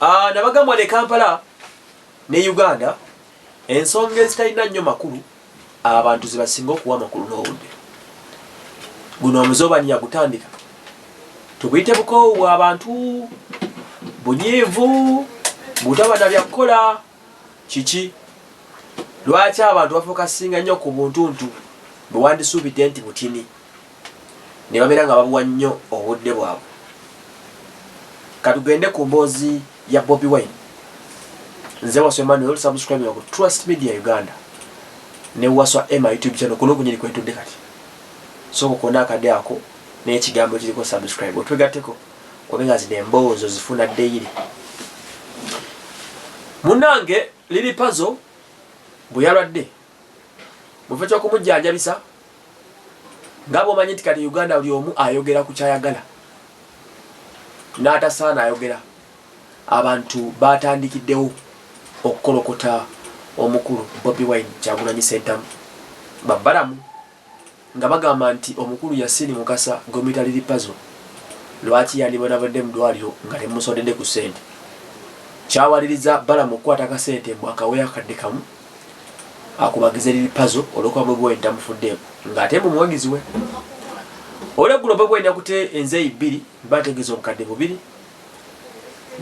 Nabagamwa ne Kampala ne Uganda ensonga ezitalina nnyo makulu abantu zibasinga okuwa amakulu n'obudde. Guno omuzoobani yagutandika tuguyite bukoowu abantu bunyiivu butabana bya kukola kiki lwaki abantu bafokasinga nnyo ku buntuntu bwe wandisuubidde nti butini ne babeera nga babuwa nnyo obudde bwabwe. Katugende ku mboozi ya Bobi Wine. Nze waswa Emmanuel, subscribe ku Trust Media Uganda ne waswa Emma YouTube channel kuno kunyiri kwetudde kati. So kukona akadde ako n'ekigambo kiriko subscribe otwegatteko kubenga zine emboozo zifuna daily. Munange Lily Puzzle bwe yalwadde mufe ky'okumujjanjabisa nga bw'omanyi nti kati Uganda buli omu ayogera ku kyayagala n'atasaana ayogera. Abantu batandikiddewo okukolokota omukulu Bobi Wine Kyagulanyi Ssentamu babbalamu nga bagamba nti omukulu Yasini Mukasa gomita Lily Puzzle lwaki yandibonabadde mu ddwaliro nga temusondedde ku ssente. Kyawaliriza balamu okukwata akasente mbw akawe akadde kamu akubagize Lily Puzzle olwokuba Bobi Wine tamufuddeeko ng'ate mu muwagizi we. Olweggulo Bobi Wine yakute enzeeyi 2 bategeeza obukadde 2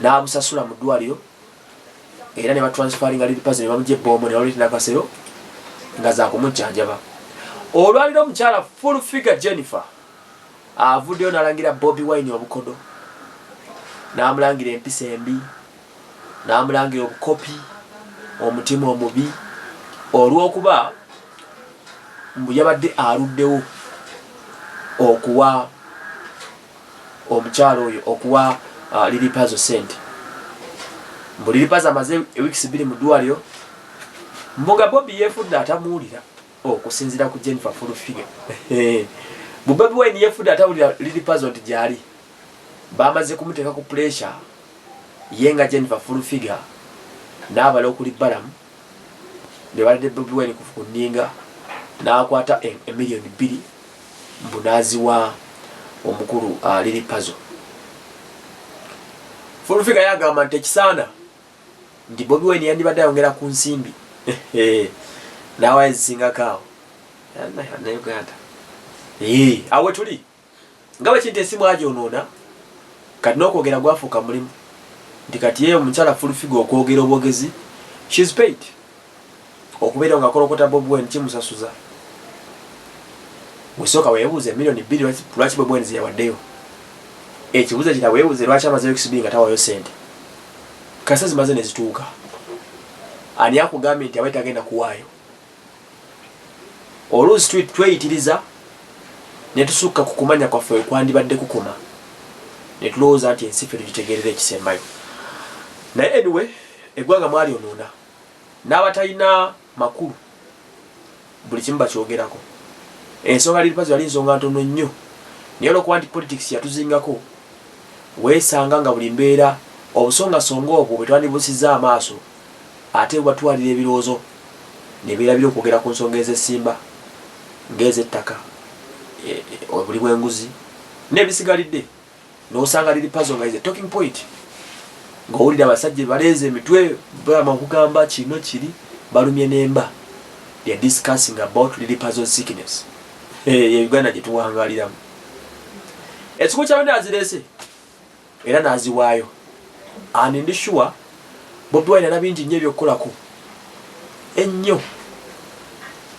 n'abusasula mu ddwaliro era ne batransferinga Lily Puzzle ne bamugye ebbomu ne balwita nakasero nga za kumujjanjaba. Olwaliro omukyala full figure Jennifer avuddeyo n'alangira Bobi Wine obukodo, n'amulangira empisa embi, n'amulangira obukopi, omutima omubi olw'okuba mbu yabadde aluddewo okuwa omukyala oyo okuwa Lily Puzzle sente. Mbu Lily Puzzle amaze weeks 2 mu ddwaliro mbuga Bobi yeefudde atamuwulira okusinziira ku Jennifer full figure. Bu Bobi Wine yeefudde atawulira Lily Puzzle nti gyali bamaze kumuteeka ku pressure ye nga Jennifer full figure n'abala okuli balamu ne baladde Bobi Wine ku nninga n'akwata emiliyoni 2 mbu n'aziwa omukulu Lily Puzzle. Full figure yagamba nti ekisaana nti Bobi Wine yandibadde ayongera ku nsimbi n'awa ezisingako awo yana Uganda. Awe tuli nga bwe kintu esimu agyonoona kati n'okwogera gwafuuka mulimu nti kati ye omukyala full figure okwogera obwogezi she's paid okubeera nga kolokota Bobi Wine kimusasuza. Bwesooka weebuuze emiliyoni 2 lwaki Bobi Wine ziyawaddeyo. Ekibuuzo kira weebuuze lwaki amaze weeks 2 nga tawayo sente kasa zimaze ne zituuka. Ani akugambye nti abaita agenda kuwaayo. Oluusi tweyitiriza ne tusukka ku kumanya kwaffe kwandibadde kukoma ne tulowooza nti ensi ffe tugitegeerera ekisembayo. Naye anyway eggwanga mwali onoona n'abatalina makulu buli kimu bakyogerako. Ensonga Lily Puzzle yali nsonga ntono nnyo naye olw'okuba nti politics yatuzingako weesanga nga buli mbeera obusongasonga obwo bwe twandibusizza amaaso ate batwalira ebirowoozo ne beerabira okwogera ku nsonga ez'essimba ng'ez'ettaka obuli bw'enguzi n'ebisigalidde n'osanga Lily Puzzle nga is a talking point ng'owulira abasajja baleeze emitwe bamakugamba kino kiri balumye n'emba. They are discussing about Lily Puzzle sickness. Uganda gye tuwangaaliramu ekikugu kyabadde azireese era n'aziwaayo. And ndi sure Bobi Wine alina bingi nnyo ebyokukolako ennyo.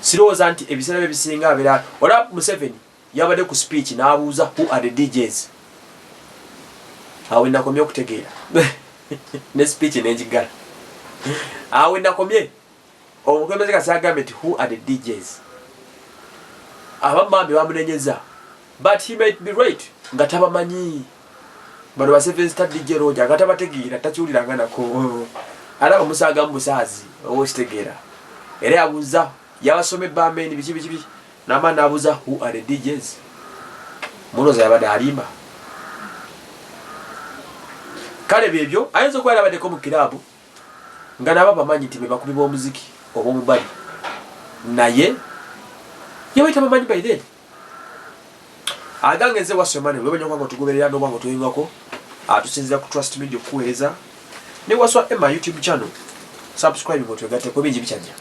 Sirowooza nti ebiseera bye bisinga abeera olwa Museveni yabadde ku speech n'abuuza who are the DJs. Awe nakomye okutegeera ne speech n'enjigala. Awe nakomye omukulembeze Kassi agambye nti who are the DJs. Abamambi bamunenyeza but he might be right nga tabamanyi bano ba 7 Star DJ Roger nga tabategeera takiwuliranga nako alaba musaaga mu busaazi owekitegeera era yabuuza yabasome bameni biki n'amaani abuuza who are the DJs. Munoza yabadde alimba kale byebyo ayinza okuba yalabaddeko mu kiraabu nga nabo bamanyi nti be bakubi b'omuziki oba omubali naye yabaita bamanyi by then. Agangeze wasomane wewe nyonga ngo tugoberera ndo bango tuyingako atusinzira ku Trust Media okuweereza ne waswa Emma YouTube channel subscribe ngotwe gatte ko bingi bikyajja.